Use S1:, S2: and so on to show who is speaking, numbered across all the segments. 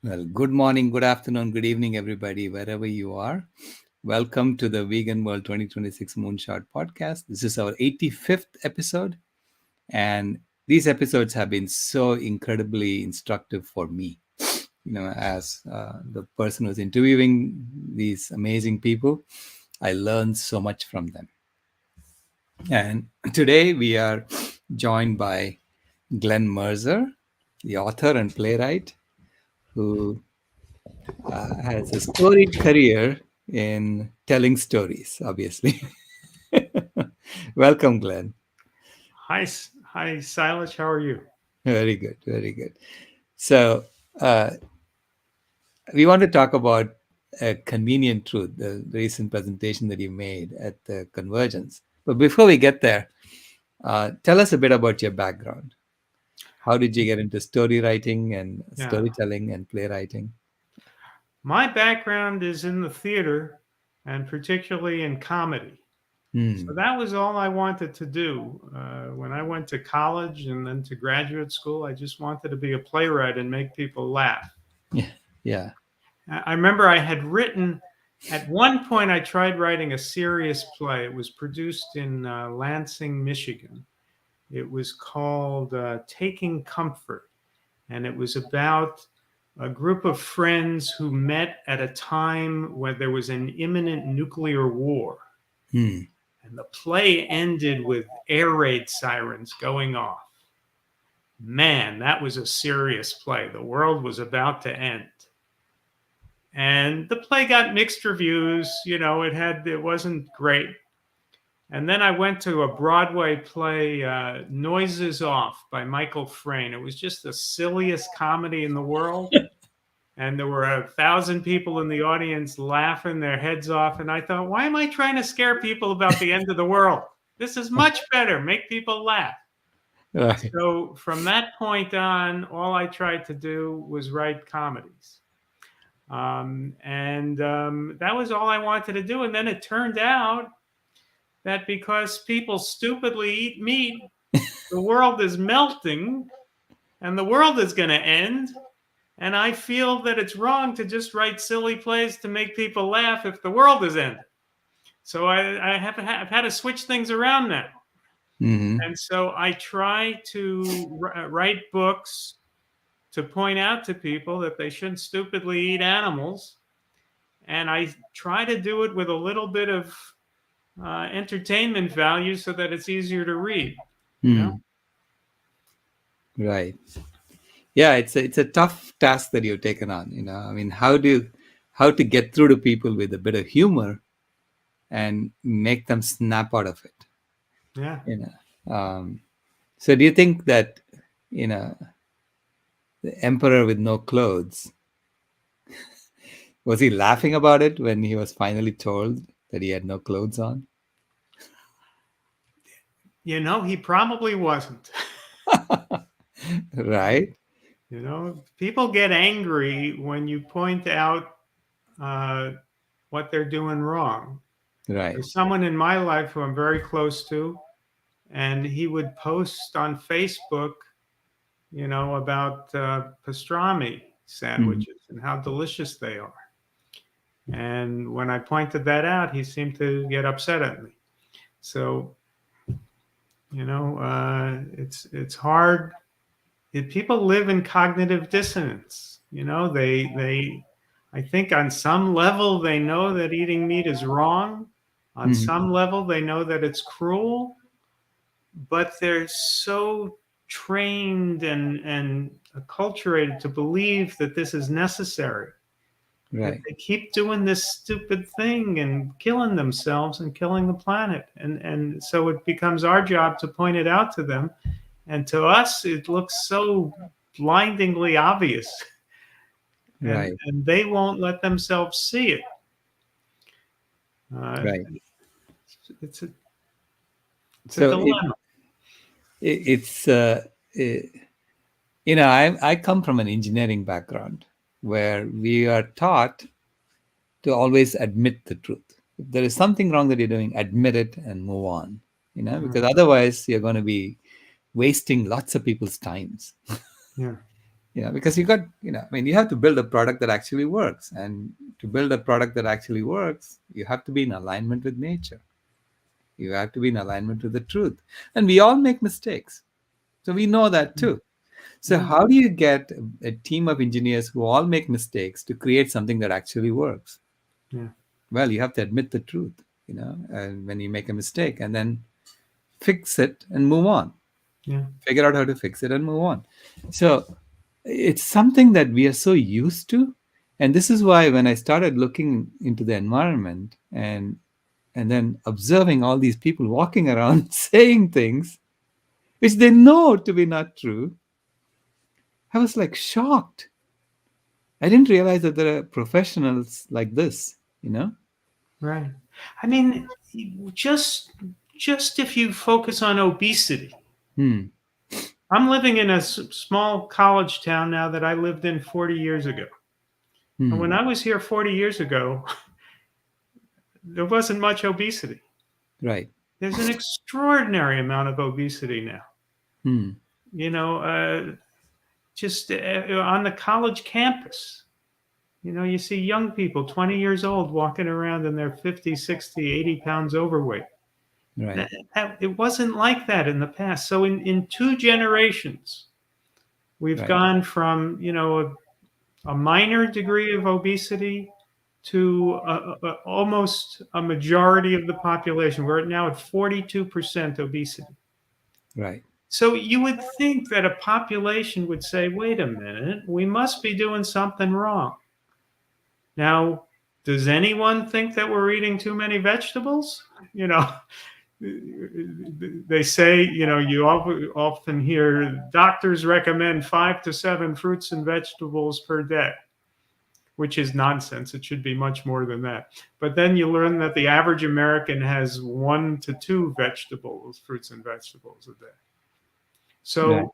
S1: Well, good morning, good afternoon, good evening, everybody, wherever you are. Welcome to the Vegan World 2026 Moonshot podcast. This is our 85th episode, and these episodes have been so incredibly instructive for me. As the person who's interviewing these amazing people, I learned so much from them. And today we are joined by Glen Merzer, the author and playwright, who has a storied career in telling stories, obviously. Welcome, Glenn.
S2: Hi, Sailesh. How are you?
S1: Very good, very good. So, uh, we want to talk about Convenient Truth, the recent presentation that you made at the Convergence. But before we get there, tell us a bit about your background. How did you get into story writing and
S2: Yeah.
S1: storytelling and playwriting?
S2: My background is in the theater and particularly in comedy. So
S1: Hmm.
S2: that was all I wanted to do. When I went to college and then to graduate school, I just wanted to be a playwright and make people laugh.
S1: Yeah. Yeah.
S2: I remember I had written, at one point, I tried writing a serious play. It was produced in Lansing, Michigan. It was called Taking Comfort. And it was about a group of friends who met at a time when there was an imminent nuclear war.
S1: Hmm.
S2: And the play ended with air raid sirens going off. Man, that was a serious play. The world was about to end. And the play got mixed reviews. It wasn't great. And then I went to a Broadway play, Noises Off by Michael Frayn. It was just the silliest comedy in the world. And there were 1,000 people in the audience laughing their heads off. And I thought, why am I trying to scare people about the end of the world? This is much better. Make people laugh.
S1: Right.
S2: So from that point on, all I tried to do was write comedies. That was all I wanted to do. And then it turned out that because people stupidly eat meat, the world is melting and the world is going to end. And I feel that it's wrong to just write silly plays to make people laugh if the world is ending. So I've had to switch things around now.
S1: Mm-hmm.
S2: And so I try to write books to point out to people that they shouldn't stupidly eat animals. And I try to do it with a little bit of entertainment value so that it's easier to read.
S1: Right. Yeah, it's a tough task that you've taken on. I mean, how to get through to people with a bit of humor and make them snap out of it.
S2: Yeah.
S1: So do you think that the emperor with no clothes, was he laughing about it when he was finally told that he had no clothes on?
S2: He probably wasn't.
S1: Right.
S2: People get angry when you point out what they're doing wrong.
S1: Right.
S2: There's someone in my life who I'm very close to, and he would post on Facebook, about pastrami sandwiches and how delicious they are. And when I pointed that out, he seemed to get upset at me. So, it's hard. People live in cognitive dissonance. I think on some level they know that eating meat is wrong. On some level they know that it's cruel, but they're so trained and acculturated to believe that this is necessary.
S1: Right.
S2: They keep doing this stupid thing and killing themselves and killing the planet. And so it becomes our job to point it out to them. And to us, it looks so blindingly obvious.
S1: Right.
S2: And they won't let themselves see it.
S1: Right.
S2: It's a
S1: So
S2: dilemma.
S1: I come from an engineering background where we are taught to always admit the truth. If there is something wrong that you're doing, admit it and move on. Because otherwise you're going to be wasting lots of people's times.
S2: Yeah.
S1: Because you have to build a product that actually works. And to build a product that actually works, you have to be in alignment with nature. You have to be in alignment with the truth. And we all make mistakes. So we know that too. So
S2: Yeah.
S1: how do you get a team of engineers who all make mistakes to create something that actually works?
S2: Yeah.
S1: Well, you have to admit the truth, and when you make a mistake, and then fix it and move on.
S2: Yeah.
S1: Figure out how to fix it and move on. So it's something that we are so used to. And this is why when I started looking into the environment and then observing all these people walking around saying things which they know to be not true, I was like shocked. I didn't realize that there are professionals like this.
S2: Right. I mean, just just if you focus on obesity.
S1: Hmm.
S2: I'm living in a small college town now that I lived in 40 years ago. And when
S1: Hmm.
S2: I was here 40 years ago, there wasn't much obesity.
S1: Right.
S2: There's an extraordinary amount of obesity now.
S1: Hmm.
S2: You know, just on the college campus. You see young people, 20 years old, walking around and they're 50, 60, 80 pounds overweight.
S1: Right.
S2: It wasn't like that in the past. So in 2 generations, we've
S1: Right.
S2: gone from, a minor degree of obesity to almost a majority of the population. We're now at 42% obesity.
S1: Right.
S2: So you would think that a population would say, wait a minute, we must be doing something wrong. Now, does anyone think that we're eating too many vegetables? You know, they say, you often hear doctors recommend 5 to 7 fruits and vegetables per day, which is nonsense. It should be much more than that. But then you learn that the average American has 1 to 2 vegetables, fruits and vegetables a day.
S1: Right.
S2: So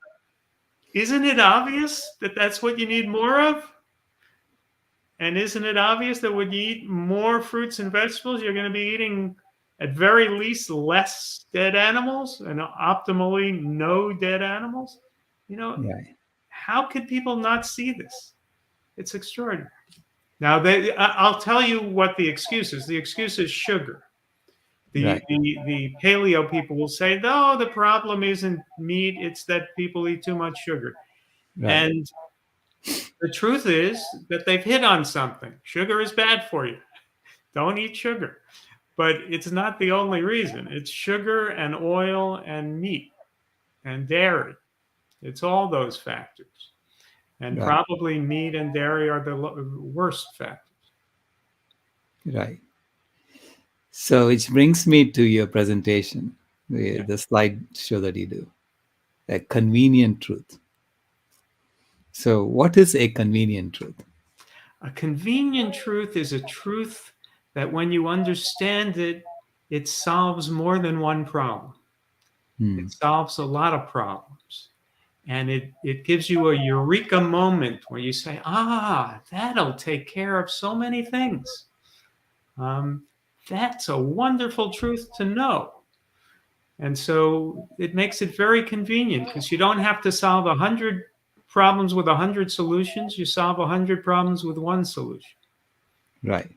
S2: isn't it obvious that that's what you need more of? And isn't it obvious that when you eat more fruits and vegetables, you're going to be eating at very least less dead animals and optimally no dead animals?
S1: Right.
S2: How could people not see this? It's extraordinary. Now, I'll tell you what the excuse is. The excuse is sugar. The,
S1: Right.
S2: the paleo people will say, no, the problem isn't meat, it's that people eat too much sugar.
S1: Right.
S2: And the truth is that they've hit on something. Sugar is bad for you. Don't eat sugar. But it's not the only reason. It's sugar and oil and meat and dairy. It's all those factors. And
S1: Right.
S2: probably meat and dairy are the worst factors.
S1: Right. So which brings me to your presentation,
S2: Yeah.
S1: the slide show that you do, a convenient truth. So what is a convenient truth?
S2: A convenient truth is a truth that when you understand it, it solves more than one problem.
S1: Hmm.
S2: It solves a lot of problems. And it gives you a eureka moment where you say, that'll take care of so many things. That's a wonderful truth to know. And so it makes it very convenient because you don't have to solve 100 problems with 100 solutions. You solve 100 problems with one solution.
S1: Right.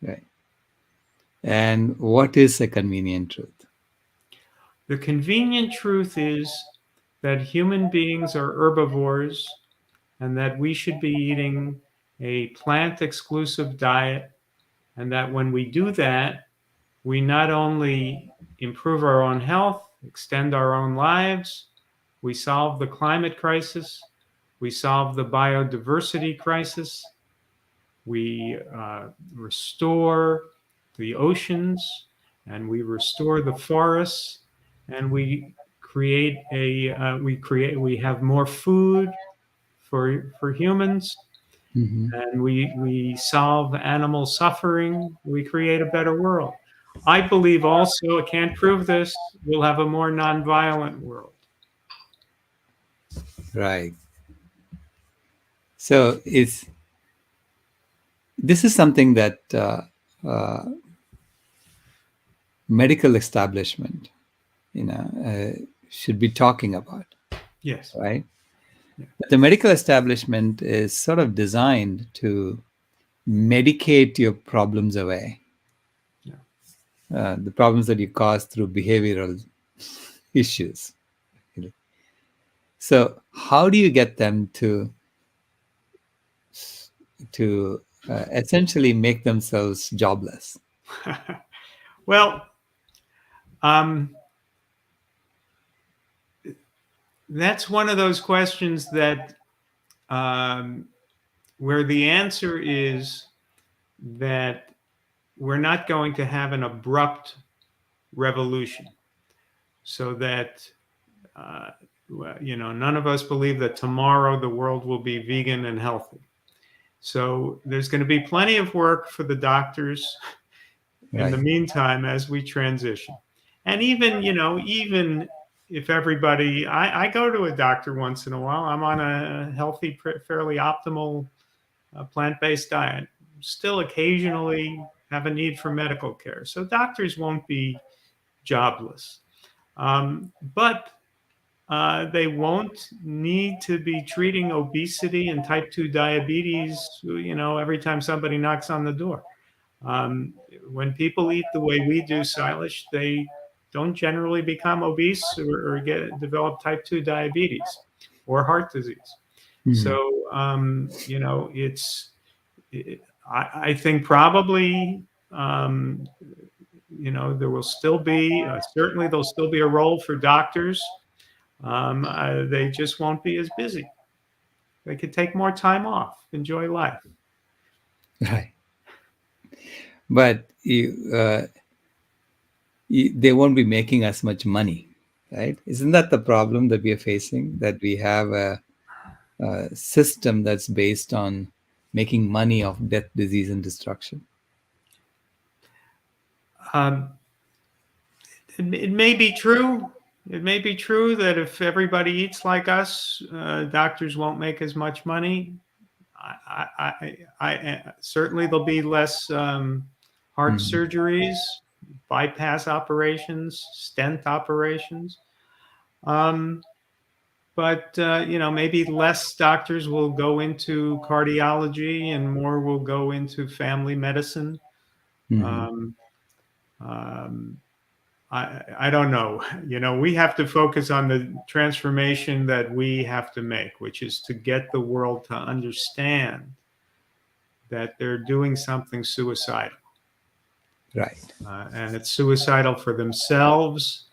S1: Right. And what is a convenient truth?
S2: The convenient truth is that human beings are herbivores and that we should be eating a plant exclusive diet. And that when we do that, we not only improve our own health, extend our own lives, we solve the climate crisis, we solve the biodiversity crisis, we restore the oceans, and we restore the forests, and we have more food for humans,
S1: Hmm.
S2: and we solve animal suffering. We create a better world. I believe also, I can't prove this, we'll have a more nonviolent world.
S1: Right. So this is something that uh, medical establishment, should be talking about,
S2: Yes.
S1: right? The medical establishment is sort of designed to medicate your problems away. The problems that you cause through behavioral issues. So how do you get them to essentially make themselves jobless?
S2: Well, that's one of those questions that where the answer is that we're not going to have an abrupt revolution, so that none of us believe that tomorrow the world will be vegan and healthy. So there's going to be plenty of work for the doctors in the meantime as we transition. And even if everybody, I go to a doctor once in a while. I'm on a healthy, fairly optimal plant-based diet. Still occasionally have a need for medical care. So doctors won't be jobless. But they won't need to be treating obesity and type 2 diabetes, every time somebody knocks on the door. When people eat the way we do, Sailesh, they don't generally become obese or develop type 2 diabetes or heart disease. So, I think probably, there will still be, certainly there'll still be a role for doctors. They just won't be as busy. They could take more time off, enjoy life.
S1: Right. But they won't be making as much money, right? Isn't that the problem that we are facing? That we have a system that's based on making money off death, disease, and destruction.
S2: It may be true. It may be true that if everybody eats like us, doctors won't make as much money. I certainly there'll be less heart surgeries, bypass operations, stent operations. But maybe less doctors will go into cardiology and more will go into family medicine. I don't know. We have to focus on the transformation that we have to make, which is to get the world to understand that they're doing something suicidal.
S1: Right.
S2: And it's suicidal for themselves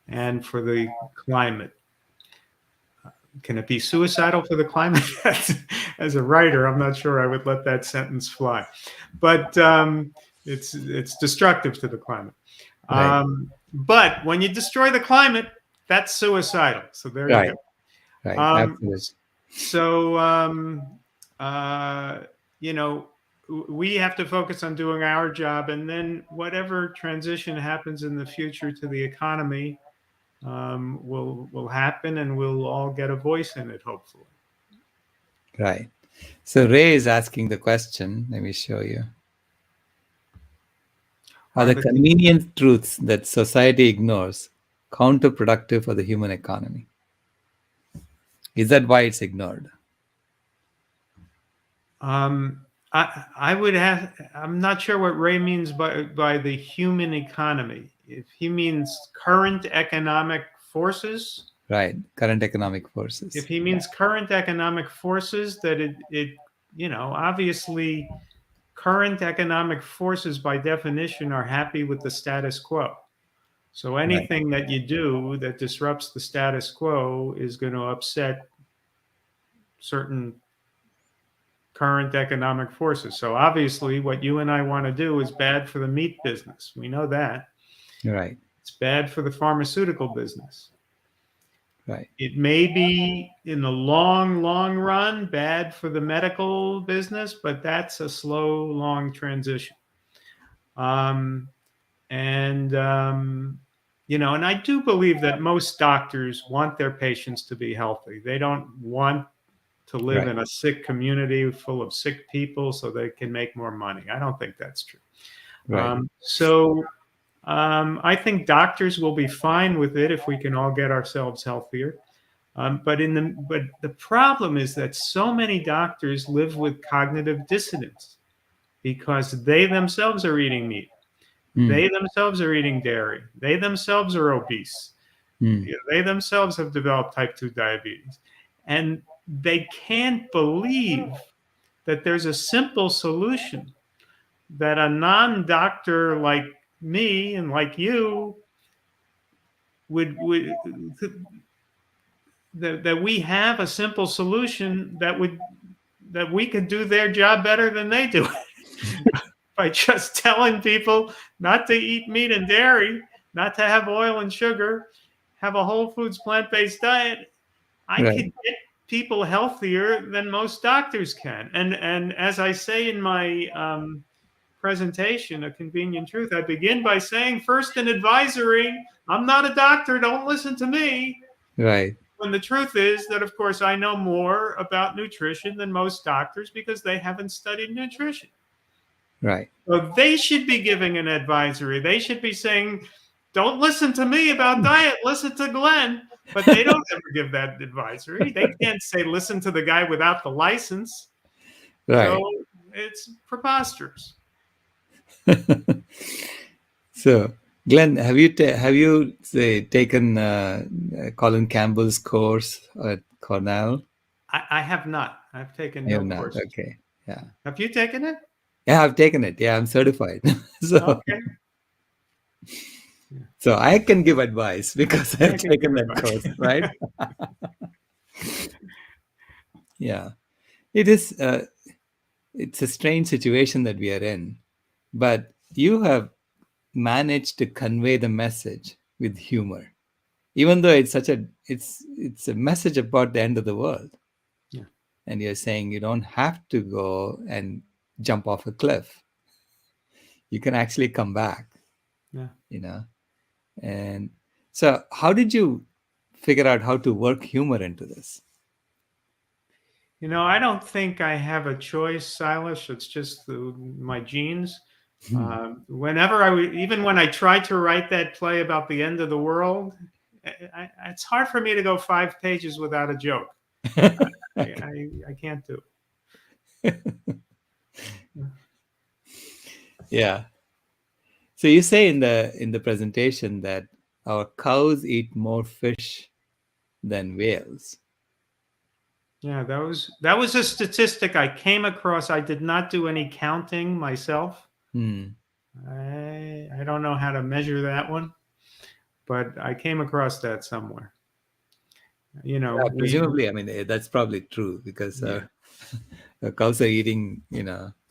S2: and for the climate. Can it be suicidal for the climate? As a writer, I'm not sure I would let that sentence fly. But it's destructive to the climate.
S1: Right.
S2: But when you destroy the climate, that's suicidal. So there you go.
S1: Right. Absolutely.
S2: So, we have to focus on doing our job, and then whatever transition happens in the future to the economy will happen, and we'll all get a voice in it, hopefully.
S1: Right. So Ray is asking the question. Let me show you. Are the convenient truths that society ignores counterproductive for the human economy? Is that why it's ignored?
S2: I would have. I'm not sure what Ray means by the human economy. If he means current economic forces,
S1: right? Current economic forces.
S2: If he means current economic forces, that it obviously, current economic forces by definition are happy with the status quo. So anything that you do that disrupts the status quo is going to upset certain current economic forces. So obviously what you and I want to do is bad for the meat business. We know that.
S1: Right.
S2: It's bad for the pharmaceutical business.
S1: Right.
S2: It may be in the long run bad for the medical business, but that's a slow, long transition. And I do believe that most doctors want their patients to be healthy. They don't want to live in a sick community full of sick people so they can make more money. I don't think that's true.
S1: Right.
S2: I think doctors will be fine with it if we can all get ourselves healthier. But the problem is that so many doctors live with cognitive dissonance because they themselves are eating meat.
S1: Mm.
S2: They themselves are eating dairy. They themselves are obese.
S1: Mm.
S2: They themselves have developed type 2 diabetes. And they can't believe that there's a simple solution that a non-doctor like me and like you would that we have a simple solution that we could do their job better than they do by just telling people not to eat meat and dairy, not to have oil and sugar, have a whole foods plant-based diet. I
S1: Right.
S2: could get people healthier than most doctors can. And as I say in my presentation, A Convenient Truth, I begin by saying, first, an advisory. I'm not a doctor. Don't listen to me.
S1: Right.
S2: When the truth is that, of course, I know more about nutrition than most doctors because they haven't studied nutrition.
S1: Right.
S2: So they should be giving an advisory. They should be saying, don't listen to me about diet, listen to Glenn. But they don't ever give that advisory. They can't say, listen to the guy without the license.
S1: Right.
S2: So it's preposterous.
S1: So, Glenn, have you say taken Colin Campbell's course at Cornell?
S2: I have not. I've taken
S1: I have
S2: no
S1: not.
S2: courses.
S1: Okay. Yeah.
S2: Have you taken it?
S1: Yeah, I've taken it. Yeah, I'm certified. So,
S2: Okay.
S1: so I can give advice because
S2: Yeah, I
S1: I've
S2: can
S1: taken
S2: give
S1: that
S2: advice.
S1: course, right? Yeah. It is. It's a strange situation that we are in, but you have managed to convey the message with humor, even though it's a message about the end of the world.
S2: Yeah.
S1: And you're saying you don't have to go and jump off a cliff. You can actually come back,
S2: Yeah.
S1: you know. And so, how did you figure out how to work humor into this?
S2: I don't think I have a choice, Sailesh. It's just my genes.
S1: Hmm.
S2: Whenever even when I tried to write that play about the end of the world, it's hard for me to go 5 pages without a joke. I can't do it.
S1: Yeah. So you say in the presentation that our cows eat more fish than whales.
S2: Yeah, that was a statistic I came across. I did not do any counting myself.
S1: Hmm.
S2: I don't know how to measure that one, but I came across that somewhere.
S1: Yeah,
S2: We
S1: presumably, I mean that's probably true because
S2: yeah,
S1: cows are eating,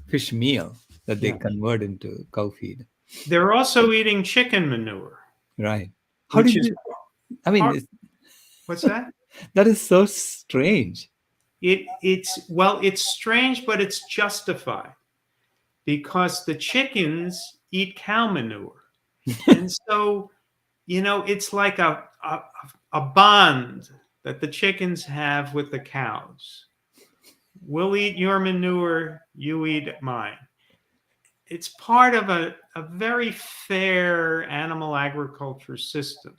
S1: fish meal that they
S2: yeah.
S1: convert into cow feed.
S2: They're also eating chicken manure,
S1: Right? How
S2: which
S1: did
S2: is
S1: you? I mean,
S2: part. What's that?
S1: that is so strange.
S2: It's strange, but it's justified because the chickens eat cow manure, and so it's like a bond that the chickens have with the cows. We'll eat your manure, you eat mine. It's part of a very fair animal agriculture system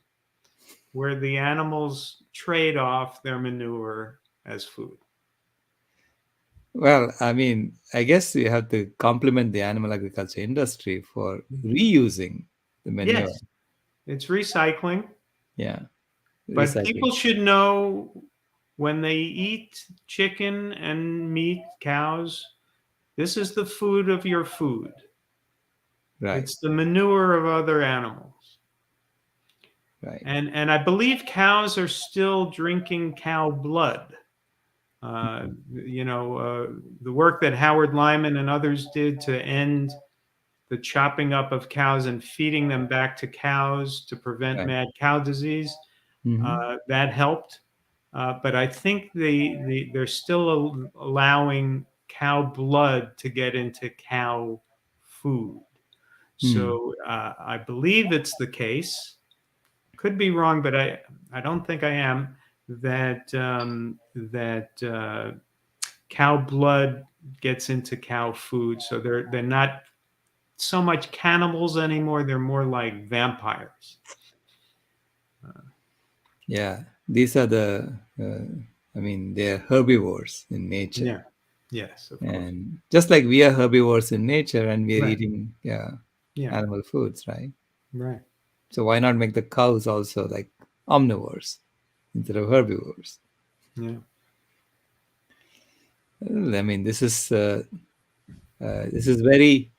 S2: where the animals trade off their manure as food.
S1: Well, I mean, I guess you have to compliment the animal agriculture industry for reusing the manure.
S2: Yes, it's recycling,
S1: Yeah,
S2: but
S1: recycling.
S2: people should know when they eat chicken and meat, cows, this is the food of your food.
S1: Right,
S2: It's the manure of other animals.
S1: right.
S2: And I believe cows are still drinking cow blood. The work that Howard Lyman and others did to end the chopping up of cows and feeding them back to cows to prevent
S1: Right.
S2: mad cow disease,
S1: Hmm.
S2: that helped. But I think they're still allowing cow blood to get into cow food.
S1: Hmm.
S2: So I believe it's the case. Could be wrong, but I don't think I am. That cow blood gets into cow food, so they're not so much cannibals anymore. They're more like vampires.
S1: Yeah. these are I mean, they're herbivores in nature.
S2: Yeah. Yes, of course.
S1: And just like we are herbivores in nature and we are
S2: Right.
S1: eating, yeah,
S2: Yeah.
S1: animal foods, right?
S2: Right.
S1: So why not make the cows also like omnivores instead of herbivores?
S2: Yeah.
S1: Well, I mean, this is very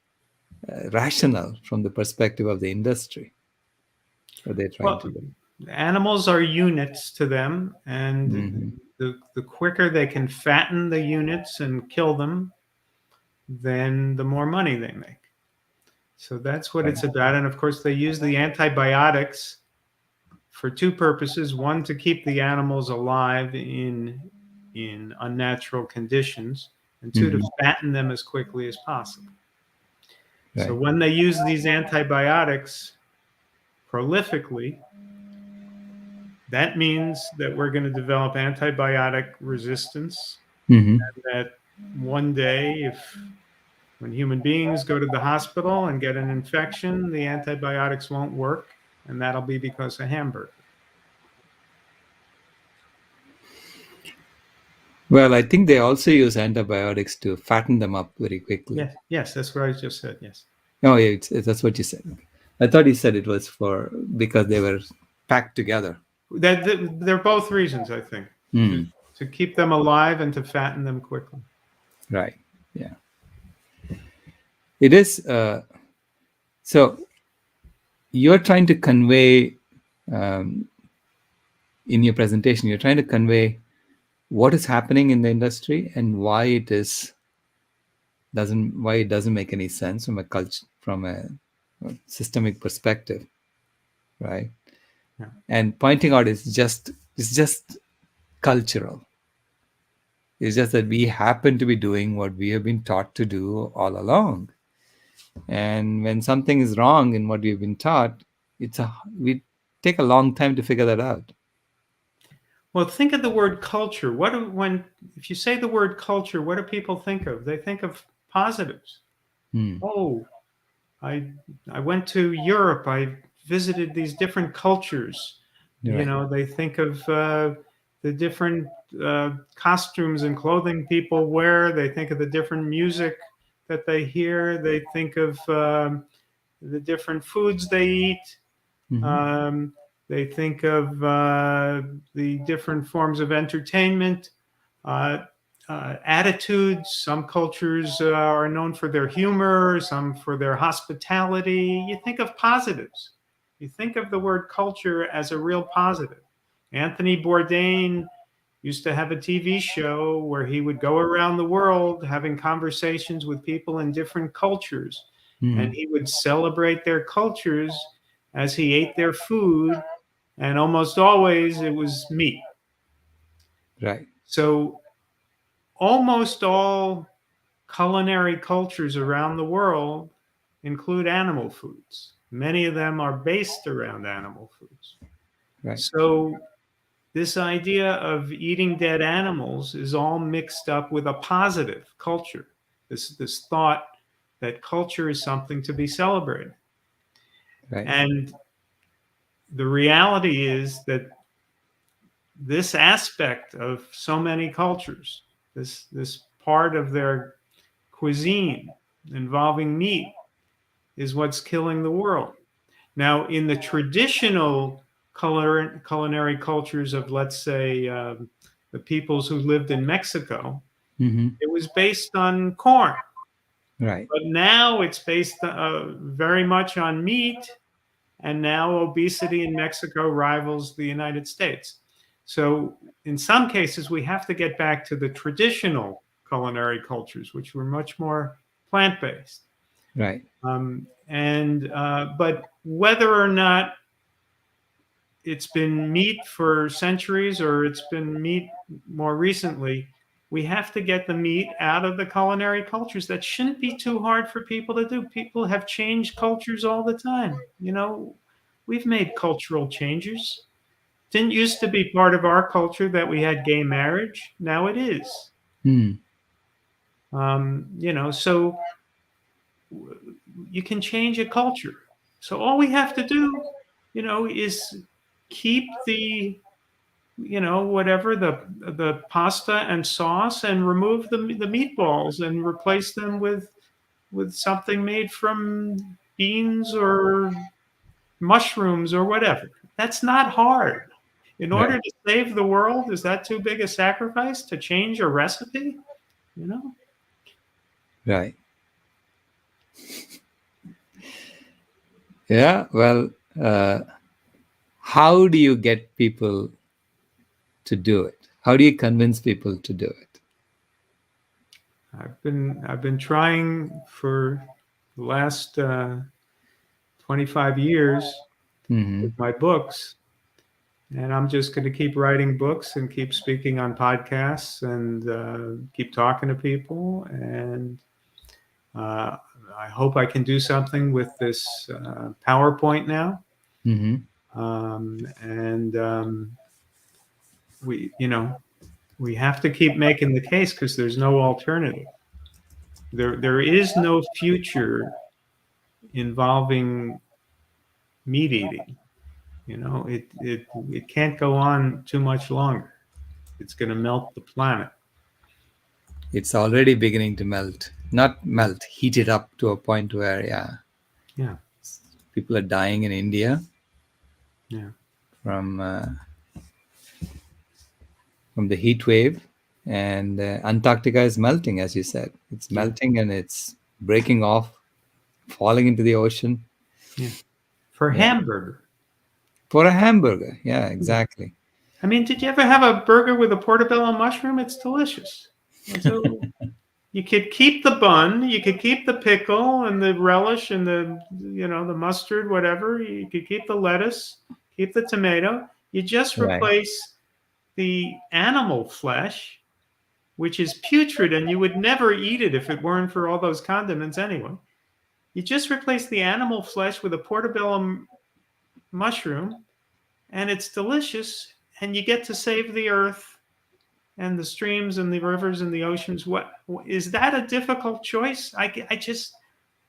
S1: rational from the perspective of the industry, what they're trying to
S2: Well,
S1: do.
S2: animals are units to them, and
S1: Hmm.
S2: the quicker they can fatten the units and kill them, then the more money they make. So that's what
S1: Right.
S2: it's about. And of course, they use the antibiotics for two purposes: one, to keep the animals alive in unnatural conditions, and two, to
S1: Hmm.
S2: fatten them as quickly as possible. So
S1: Right.
S2: when they use these antibiotics prolifically, that means that we're going to develop antibiotic resistance.
S1: Hmm.
S2: That one day, if when human beings go to the hospital and get an infection, the antibiotics won't work, and that'll be because of hamburger.
S1: Well, I think they also use antibiotics to fatten them up very quickly.
S2: Yes, yes, that's what I just said. Yes.
S1: Oh, yeah, that's what you said. I thought you said it was for because they were packed together.
S2: They're both reasons, I think, to
S1: Hmm.
S2: to keep them alive and to fatten them quickly.
S1: Right. Yeah. It is. So you're trying to convey um, in your presentation. You're trying to convey what is happening in the industry and why it doesn't make any sense from a culture from a systemic perspective, right?
S2: Yeah.
S1: And pointing out it's just cultural. It's just that we happen to be doing what we have been taught to do all along. And when something is wrong in what we've been taught, we take a long time to figure that out.
S2: Well, think of the word culture. When if you say the word culture, what do people think of? They think of positives.
S1: Hmm.
S2: Oh, I I went to Europe. I visited these different cultures. You
S1: Right.
S2: know, they think of the different costumes and clothing people wear. They think of the different music that they hear. They think of the different foods they eat.
S1: Hmm.
S2: Um, they think of the different forms of entertainment, uh, attitudes. Some cultures are known for their humor, some for their hospitality. You think of positives. You think of the word culture as a real positive. Anthony Bourdain used to have a TV show where he would go around the world having conversations with people in different cultures, and
S1: Hmm.
S2: he would celebrate their cultures as he ate their food, and almost always it was meat.
S1: Right.
S2: So almost all culinary cultures around the world include animal foods. Many of them are based around animal foods.
S1: Right.
S2: So this idea of eating dead animals is all mixed up with a positive culture. This thought that culture is something to be celebrated.
S1: Right.
S2: And the reality is that this aspect of so many cultures, this part of their cuisine involving meat, is what's killing the world. Now, in the traditional culinary cultures of, let's say, the peoples who lived in Mexico,
S1: Hmm.
S2: it was based on corn.
S1: Right.
S2: But now it's based very much on meat, and now obesity in Mexico rivals the United States. So, in some cases, we have to get back to the traditional culinary cultures, which were much more plant based.
S1: Right.
S2: But whether or not it's been meat for centuries or it's been meat more recently, we have to get the meat out of the culinary cultures. That shouldn't be too hard for people to do. People have changed cultures all the time. You know, we've made cultural changes. Didn't used to be part of our culture that we had gay marriage. Now it is.
S1: Hmm.
S2: So you can change a culture. So all we have to do, is keep the whatever, the pasta and sauce, and remove the meatballs and replace them with something made from beans or mushrooms or whatever. That's not hard. In order
S1: Right.
S2: to save the world, is that too big a sacrifice to change a recipe? You know?
S1: Right. Yeah. Well, uh, how do you get people to do it? How do you convince people to do it?
S2: I've been trying for the last 25 years
S1: Hmm.
S2: with my books, and I'm just going to keep writing books and keep speaking on podcasts and keep talking to people. And uh, I hope I can do something with this PowerPoint now.
S1: Hmm.
S2: And we, we have to keep making the case because there's no alternative. There is no future involving meat eating. It can't go on too much longer. It's going to melt the planet.
S1: It's already beginning to melt. Not melt, heat it up to a point where, yeah,
S2: Yeah,
S1: people are dying in India
S2: yeah,
S1: from from the heat wave, and Antarctica is melting, as you said. It's
S2: yeah,
S1: melting and it's breaking off, falling into the ocean.
S2: yeah. For
S1: Yeah,
S2: hamburger.
S1: for a hamburger. Yeah,
S2: Yeah.
S1: exactly.
S2: I mean, did you ever have a burger with a portobello mushroom? It's delicious. And so you could keep the bun, you could keep the pickle and the relish and the mustard, whatever. You could keep the lettuce, keep the tomato. You just
S1: Right.
S2: replace the animal flesh, which is putrid, and you would never eat it if it weren't for all those condiments anyway. You just replace the animal flesh with a portobello mushroom, and it's delicious, and you get to save the earth and the streams and the rivers and the oceans. What is that a difficult choice? I just,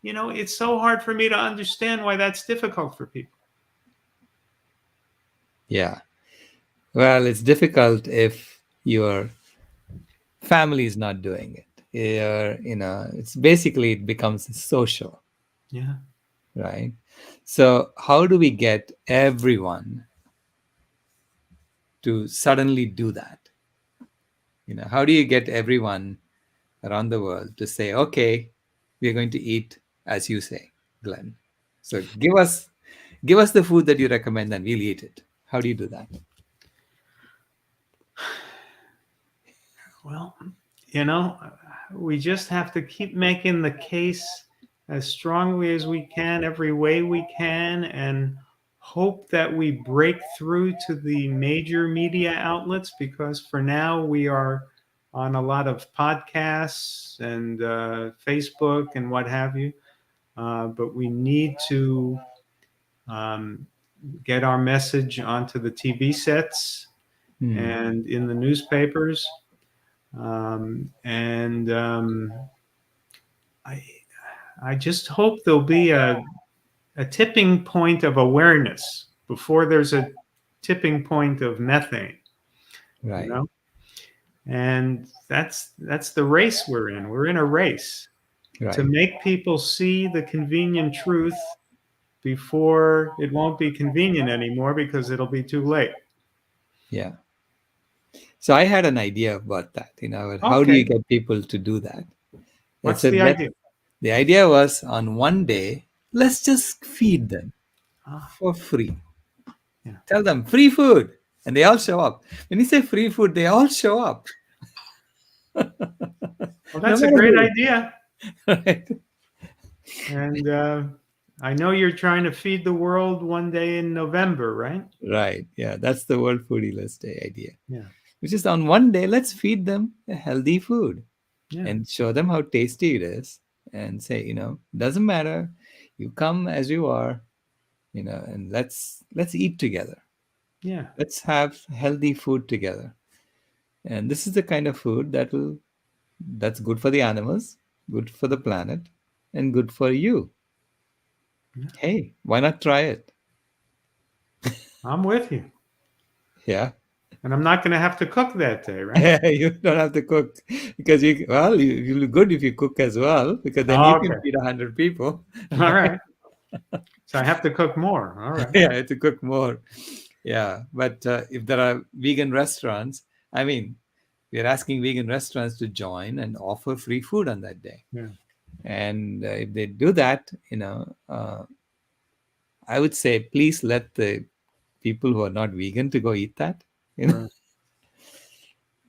S2: it's so hard for me to understand why that's difficult for people.
S1: Yeah. Well, it's difficult if your family is not doing it. It's basically it becomes social,
S2: Yeah.
S1: right? So how do we get everyone to suddenly do that? How do you get everyone around the world to say, okay, we are going to eat as you say, Glenn? So give us the food that you recommend and we'll eat it. How do you do that?
S2: Well, we just have to keep making the case as strongly as we can, every way we can, and hope that we break through to the major media outlets, because for now we are on a lot of podcasts and Facebook and what have you. But we need to um, get our message onto the TV sets
S1: Hmm.
S2: and in the newspapers. And I, I just hope there'll be a tipping point of awareness before there's a tipping point of methane, you
S1: Right.
S2: know? And that's the race we're in. We're in a race to
S1: Right.
S2: make people see the convenient truth before it won't be convenient anymore because it'll be too late.
S1: Yeah. So I had an idea about that. How do you
S2: Okay,
S1: get people to do that? I
S2: what's
S1: said,
S2: the idea?
S1: the idea was on one day, let's just feed them
S2: Ah,
S1: for free.
S2: yeah.
S1: Tell them free food, and they all show up. When you say free food, they all show up,
S2: Well,
S1: no
S2: that's a
S1: matter
S2: great
S1: who.
S2: idea.
S1: Right?
S2: And I know you're trying to feed the world one day in November, right?
S1: Right. Yeah, that's the World Foodie List Day idea,
S2: Yeah,
S1: which is on one day, let's feed them a healthy food
S2: yeah,
S1: and show them how tasty it is, and say, doesn't matter, you come as you are, and let's eat together.
S2: yeah,
S1: Let's have healthy food together. And this is the kind of food that's good for the animals, good for the planet, and good for you.
S2: yeah.
S1: Hey, why not try it?
S2: I'm with you.
S1: Yeah.
S2: And I'm not going to have to cook that day, right?
S1: You don't have to cook because you look good if you cook as well because then you
S2: Oh,
S1: can
S2: okay.
S1: feed 100 people.
S2: All right. So I have to cook more. All right.
S1: Yeah, to cook more. Yeah, but if there are vegan restaurants, I mean, we're asking vegan restaurants to join and offer free food on that day.
S2: Yeah.
S1: And if they do that, I would say please let the people who are not vegan to go eat that. You
S2: Right.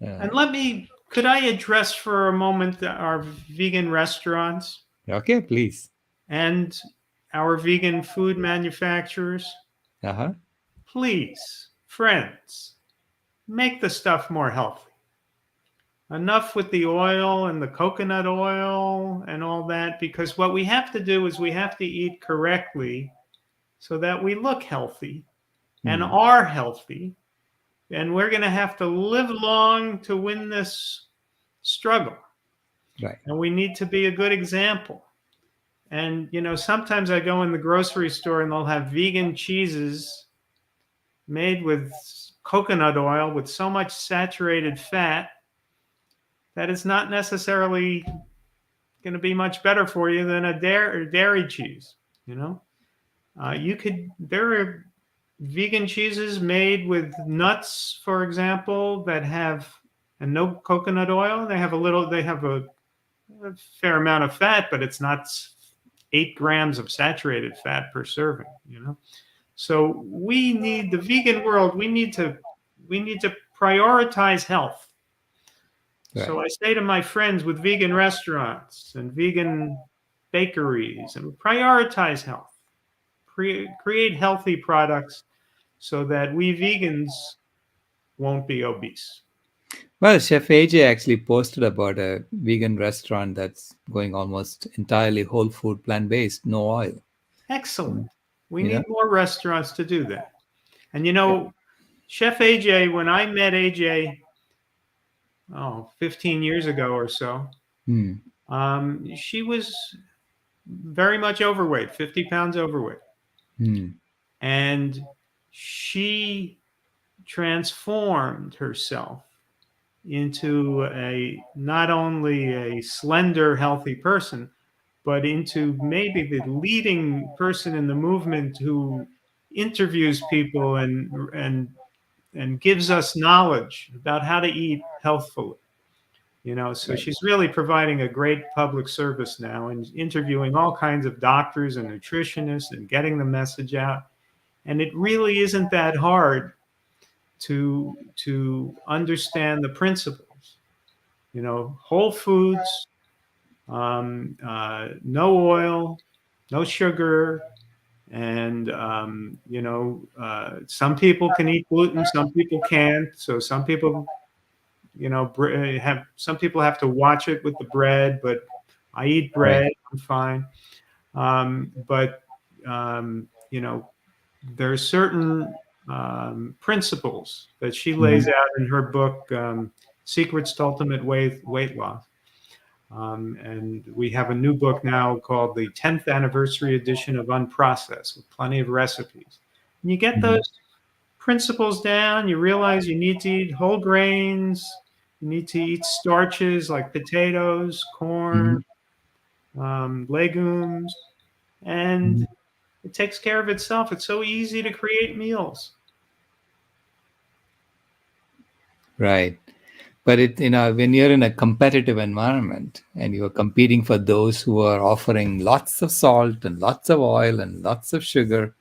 S1: know,
S2: And could I address for a moment our vegan restaurants
S1: okay, please.
S2: and our vegan food manufacturers?
S1: Uh-huh.
S2: Please, friends, make the stuff more healthy. Enough with the oil and the coconut oil and all that, because what we have to do is we have to eat correctly so that we look healthy and
S1: Hmm.
S2: are healthy. And we're going to have to live long to win this struggle.
S1: Right.
S2: And we need to be a good example. And, sometimes I go in the grocery store and they'll have vegan cheeses made with coconut oil with so much saturated fat that it's not necessarily going to be much better for you than a dairy cheese. You know, there are vegan cheeses made with nuts, for example, that have and no coconut oil. They have a fair amount of fat, but it's not 8 grams of saturated fat per serving. So we need the vegan world. We need to prioritize health. So
S1: Right.
S2: I say to my friends with vegan restaurants and vegan bakeries, and prioritize health. Create healthy products so that we vegans won't be obese.
S1: Well, Chef AJ actually posted about a vegan restaurant that's going almost entirely whole food, plant-based, no oil.
S2: Excellent. We
S1: You know?
S2: need more restaurants to do that. And
S1: Yeah.
S2: Chef AJ, when I met AJ, 15 years ago or so,
S1: Hmm.
S2: she was very much overweight, 50 pounds overweight.
S1: Hmm.
S2: And she transformed herself into a not only a slender, healthy person, but into maybe the leading person in the movement who interviews people and gives us knowledge about how to eat healthfully. So
S1: Right.
S2: she's really providing a great public service now and interviewing all kinds of doctors and nutritionists and getting the message out. And it really isn't that hard to understand the principles. Whole foods, no oil, no sugar, and some people can eat gluten, some people can't. So some people, have some people have to watch it with the bread, but I eat
S1: Right.
S2: bread, I'm fine. But you know, there are certain principles that she
S1: Hmm.
S2: lays out in her book, Secrets to Ultimate Weight Loss. And we have a new book now called the 10th Anniversary Edition of Unprocessed with plenty of recipes. And you get
S1: Hmm.
S2: those principles down, you realize you need to eat whole grains, you need to eat starches like potatoes,
S1: Hmm.
S2: corn, legumes, and
S1: Hmm.
S2: it takes care of itself. It's so easy to create meals.
S1: Right. But when you're in a competitive environment and you're competing for those who are offering lots of salt and lots of oil and lots of sugar,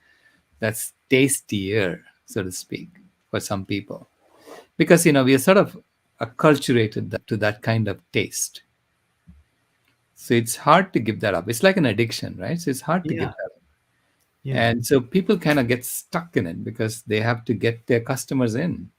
S1: that's tastier, so to speak, for some people. Because we are sort of acculturated to that kind of taste. So it's hard to give that up. It's like an addiction, right? So it's hard to give
S2: Yeah,
S1: that up.
S2: yeah.
S1: And so people kind of get stuck in it because they have to get their customers in.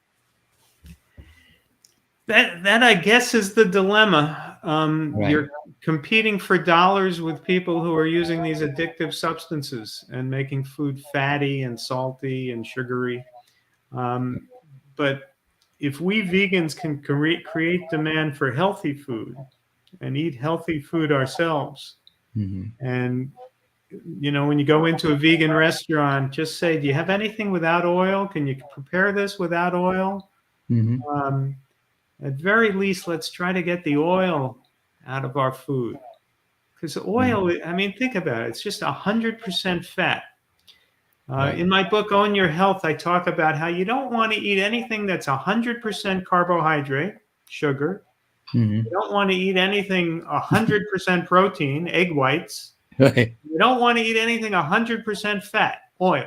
S2: That I guess is the dilemma.
S1: Right.
S2: You're competing for dollars with people who are using these addictive substances and making food fatty and salty and sugary. Um, but if we vegans can create demand for healthy food and eat healthy food ourselves,
S1: Hmm.
S2: and when you go into a vegan restaurant, just say, "Do you have anything without oil? Can you prepare this without oil?"
S1: Mm-hmm.
S2: Um, at very least, let's try to get the oil out of our food. Because oil, I mean, think about it. It's just 100% fat.
S1: Right.
S2: In my book, Own Your Health, I talk about how you don't want to eat anything that's 100% carbohydrate, sugar.
S1: Mm-hmm.
S2: You don't want to eat anything 100% protein, egg whites.
S1: Right.
S2: You don't want to eat anything 100% fat, oil.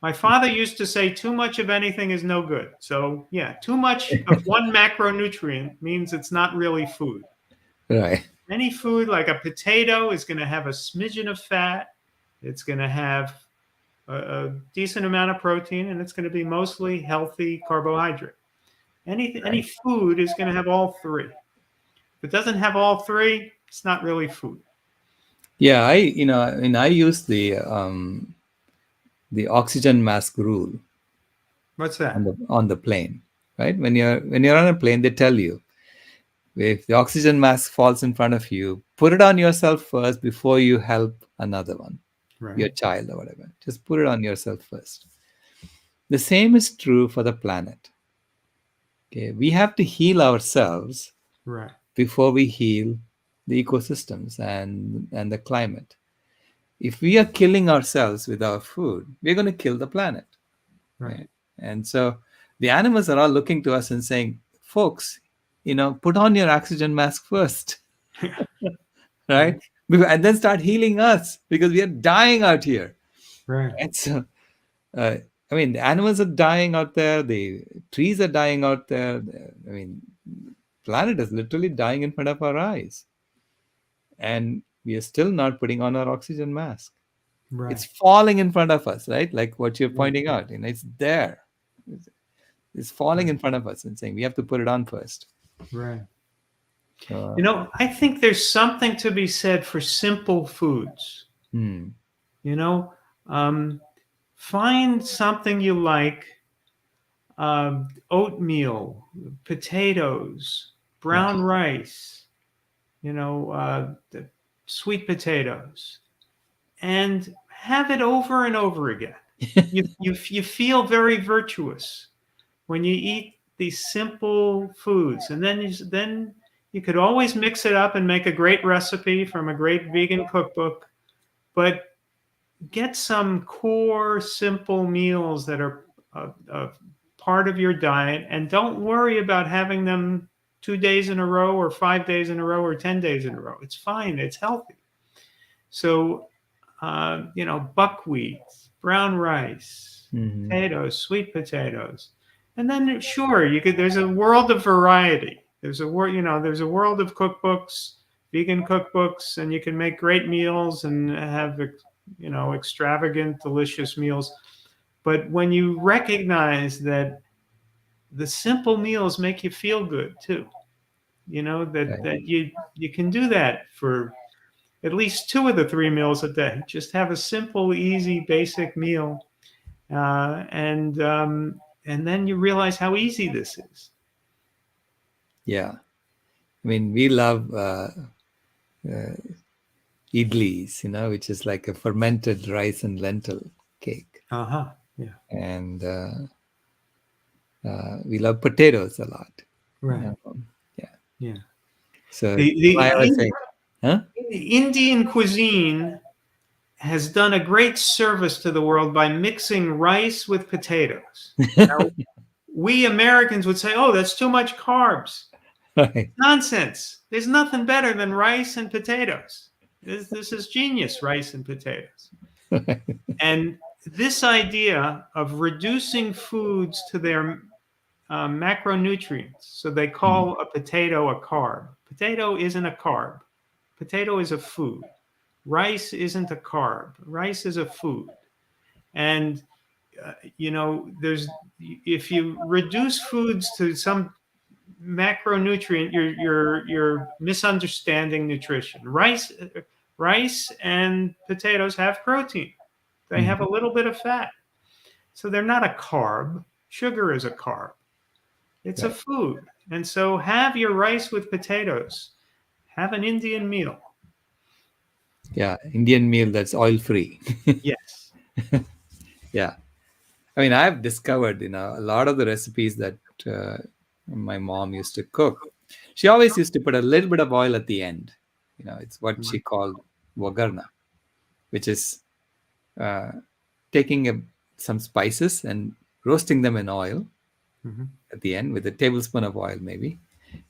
S2: My father used to say too much of anything is no good. So, yeah, too much of one macronutrient means it's not really food.
S1: Right.
S2: Any food like a potato is going to have a smidgen of fat. It's going to have a decent amount of protein, and it's going to be mostly healthy carbohydrate. Any
S1: Right.
S2: food is going to have all three. If it doesn't have all three, it's not really food.
S1: Yeah, I use the oxygen mask rule
S2: What's
S1: on
S2: that?
S1: the plane, right? When you're on a plane, they tell you if the oxygen mask falls in front of you, put it on yourself first before you help another one,
S2: Right,
S1: your child or whatever. Just put it on yourself first. The same is true for the planet. Okay, we have to heal ourselves
S2: right,
S1: before we heal the ecosystems and the climate. If we are killing ourselves with our food, we're going to kill the planet.
S2: right.
S1: Right? And so the animals are all looking to us and saying, folks, put on your oxygen mask first, right? And then start healing us because we are dying out here.
S2: Right,
S1: And so, uh, I mean, the animals are dying out there, the trees are dying out there. I mean, planet is literally dying in front of our eyes. And we are still not putting on our oxygen mask. It's
S2: right,
S1: falling in front of us, right? Like what you're
S2: right,
S1: pointing out, it's there. It's falling
S2: right,
S1: in front of us and saying we have to put it on first.
S2: right.
S1: So,
S2: I think there's something to be said for simple foods.
S1: hmm,
S2: You know, um, find something you like, oatmeal, potatoes,
S1: right.
S2: brown rice, the sweet potatoes, and have it over and over again. You feel very virtuous when you eat these simple foods, and then you could always mix it up and make a great recipe from a great vegan cookbook. But get some core simple meals that are a part of your diet, and don't worry about having them 2 days in a row or 5 days in a row or 10 days in a row. It's fine, it's healthy. So buckwheat, brown rice,
S1: Hmm.
S2: potatoes, sweet potatoes. And then sure, there's a world of variety. There's a world of cookbooks, vegan cookbooks, and you can make great meals and have extravagant, delicious meals. But when you recognize that the simple meals make you feel good too,
S1: Right.
S2: that you can do that for at least two of the three meals a day. Just have a simple, easy, basic meal, and then you realize how easy this is.
S1: Yeah. I mean, we love uh, idlis, which is like a fermented rice and lentil cake.
S2: Uh huh. Yeah.
S1: And we love potatoes a lot.
S2: Right.
S1: Um, yeah.
S2: Yeah.
S1: So
S2: The
S1: I
S2: the,
S1: was
S2: in,
S1: saying, huh?
S2: the Indian cuisine has done a great service to the world by mixing rice with potatoes. Now, we Americans would say, "Oh, that's too much carbs."
S1: Right.
S2: Nonsense. There's nothing better than rice and potatoes. This is genius, rice and potatoes. And this idea of reducing foods to their macronutrients, so they call a potato a carb. Potato isn't a carb. Potato is a food. Rice isn't a carb. Rice is a food. And there's if you reduce foods to some macronutrient, you're misunderstanding nutrition. Rice and potatoes have protein. They have a
S1: Mhm.
S2: little bit of fat. So they're not a carb. Sugar is a carb. It's a
S1: Right.
S2: food. And so have your rice with potatoes. Have an Indian meal.
S1: Yeah. Indian meal that's oil free.
S2: Yes.
S1: Yeah. I mean, I've discovered, a lot of the recipes that my mom used to cook, she always used to put a little bit of oil at the end. It's what she called wagarna, which is uh, taking some spices and roasting them in oil
S2: Mhm.
S1: at the end with a tablespoon of oil, maybe,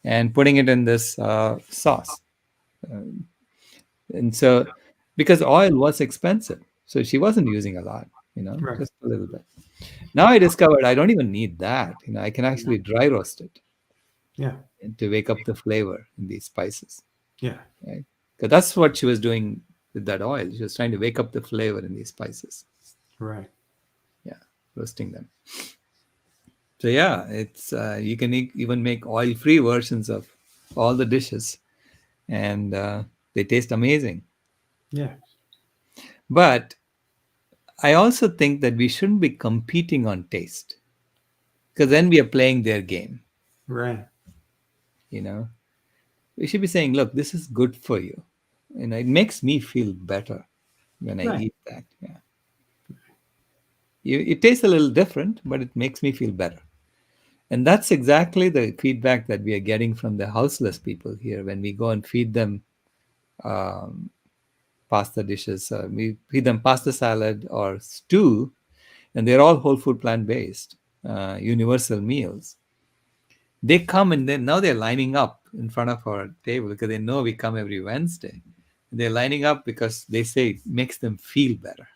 S1: and putting it in this sauce. And so, because oil was expensive, so she wasn't using a lot,
S2: Right.
S1: just a little bit. Now I discovered I don't even need that. I can actually dry roast it
S2: Yeah.
S1: to wake up the flavor in these spices,
S2: Yeah.
S1: right? Because that's what she was doing with that oil. She was trying to wake up the flavor in these spices.
S2: Right.
S1: Yeah, roasting them. So yeah, it's you can even make oil-free versions of all the dishes, and they taste amazing.
S2: Yeah.
S1: But I also think that we shouldn't be competing on taste, because then we are playing their game.
S2: Right.
S1: You know, we should be saying, "Look, this is good for you," it makes me feel better when I
S2: Right.
S1: eat that. Yeah, it tastes a little different, but it makes me feel better. And that's exactly the feedback that we are getting from the houseless people here when we go and feed them um, pasta dishes. We feed them pasta salad or stew, and they're all whole food plant based, universal meals. They come and then now they're lining up in front of our table because they know we come every Wednesday. They're lining up because they say it makes them feel better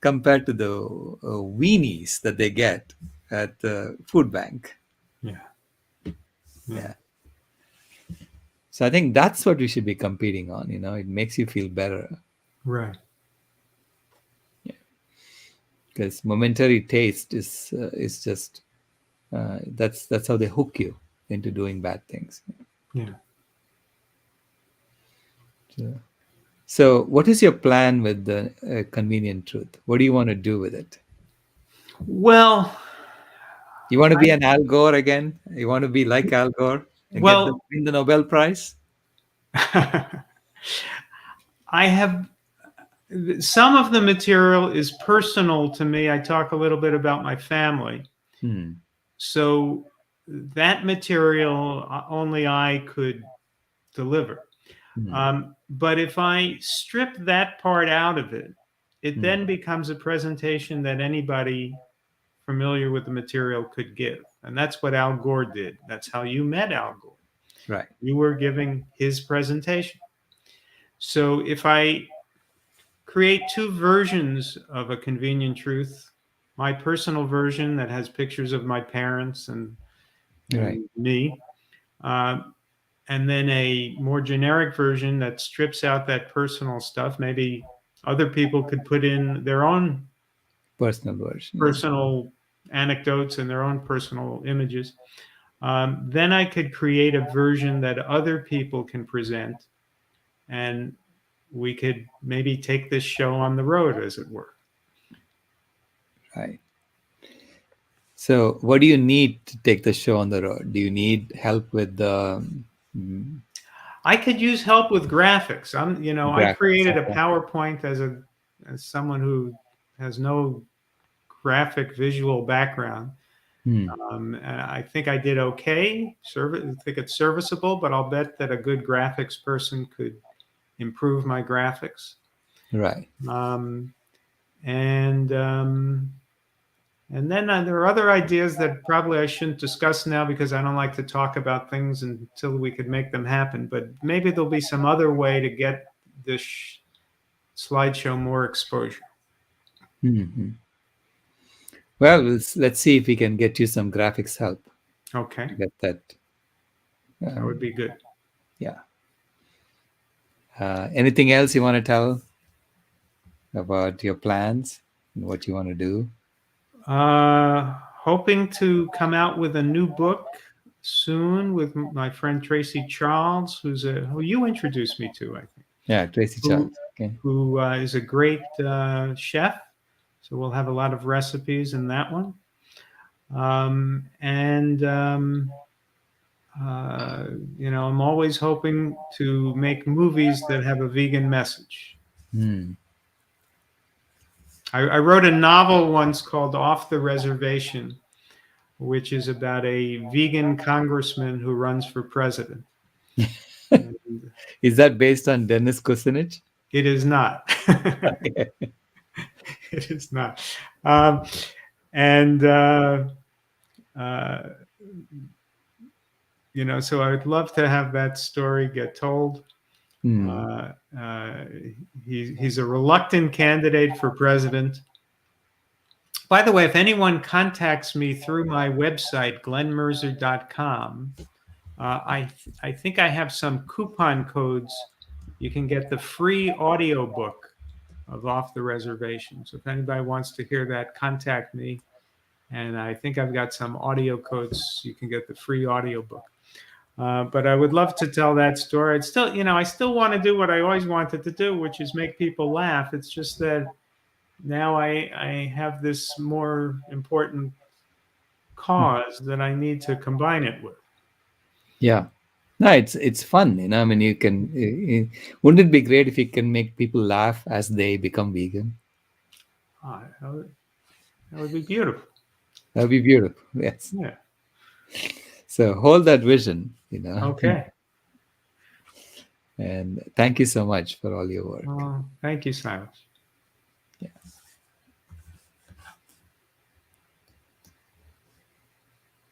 S1: compared to the weenies that they get at the food bank.
S2: Yeah. Yeah.
S1: Yeah. So I think that's what we should be competing on. It makes you feel better.
S2: Right.
S1: Yeah. Because momentary taste is just that's how they hook you into doing bad things.
S2: Yeah.
S1: So, so what is your plan with the convenient truth? What do you want to do with it?
S2: Well,
S1: You want to
S2: I,
S1: be an Al Gore again? You want to be like Al Gore and
S2: well,
S1: win the Nobel Prize?
S2: I have some of the material is personal to me. I talk a little bit about my family.
S1: Hmm.
S2: So that material only I could deliver.
S1: Hmm.
S2: But if I strip that part out of it, it
S1: Hmm.
S2: then becomes a presentation that anybody familiar with the material could give. And that's what Al Gore did. That's how you met Al Gore.
S1: Right.
S2: You were giving his presentation. So if I create two versions of a convenient truth, my personal version that has pictures of my parents
S1: Right.
S2: and me, uh, and then a more generic version that strips out that personal stuff. Maybe other people could put in their own
S1: Personal version. Yeah.
S2: personal anecdotes and their own personal images. Then I could create a version that other people can present, and we could maybe take this show on the road, as it were.
S1: Right. So, what do you need to take the show on the road? Do you need help with the mm,
S2: I could use help with graphics. I
S1: graphics?
S2: created a
S1: Okay.
S2: PowerPoint as someone who has no graphic visual background.
S1: Hmm.
S2: And I think I did okay. I think it's serviceable, but I'll bet that a good graphics person could improve my graphics.
S1: Right.
S2: Um, and and then there are other ideas that probably I shouldn't discuss now because I don't like to talk about things until we could make them happen. But maybe there'll be some other way to get this slideshow more exposure.
S1: Hmm. Well, let's see if we can get you some graphics help
S2: Okay,
S1: to get that.
S2: that would
S1: Um,
S2: be good.
S1: yeah. Anything else you want to tell about your plans and what you want to do?
S2: Hoping to come out with a new book soon with my friend Tracy Charles, who you introduced me to, I think,
S1: Yeah, Tracy
S2: who
S1: Charles. Okay.
S2: is a great chef. So we'll have a lot of recipes in that one. And uh, I'm always hoping to make movies that have a vegan message.
S1: Hmm.
S2: I wrote a novel once called Off the Reservation, which is about a vegan congressman who runs for president. And
S1: Is that based on Dennis Kucinich?
S2: it is not.
S1: Okay.
S2: It is not. Um, and uh, so I'd love to have that story get told.
S1: Hmm.
S2: He's a reluctant candidate for president. By the way, if anyone contacts me through my website, glenmerzer.com, I think I have some coupon codes. You can get the free audiobook of Off the Reservation. So if anybody wants to hear that, contact me. And I think I've got some audio codes. You can get the free audiobook. But I would love to tell that story. I still want to do what I always wanted to do, which is make people laugh. It's just that now I have this more important cause that I need to combine it with.
S1: Yeah. No, it's fun. I mean, you can. Wouldn't it be great if you can make people laugh as they become vegan?
S2: That would be beautiful.
S1: That'd be beautiful. Yes.
S2: Yeah.
S1: So hold that vision.
S2: Okay.
S1: And thank you so much for all your work.
S2: Thank you, Sailesh.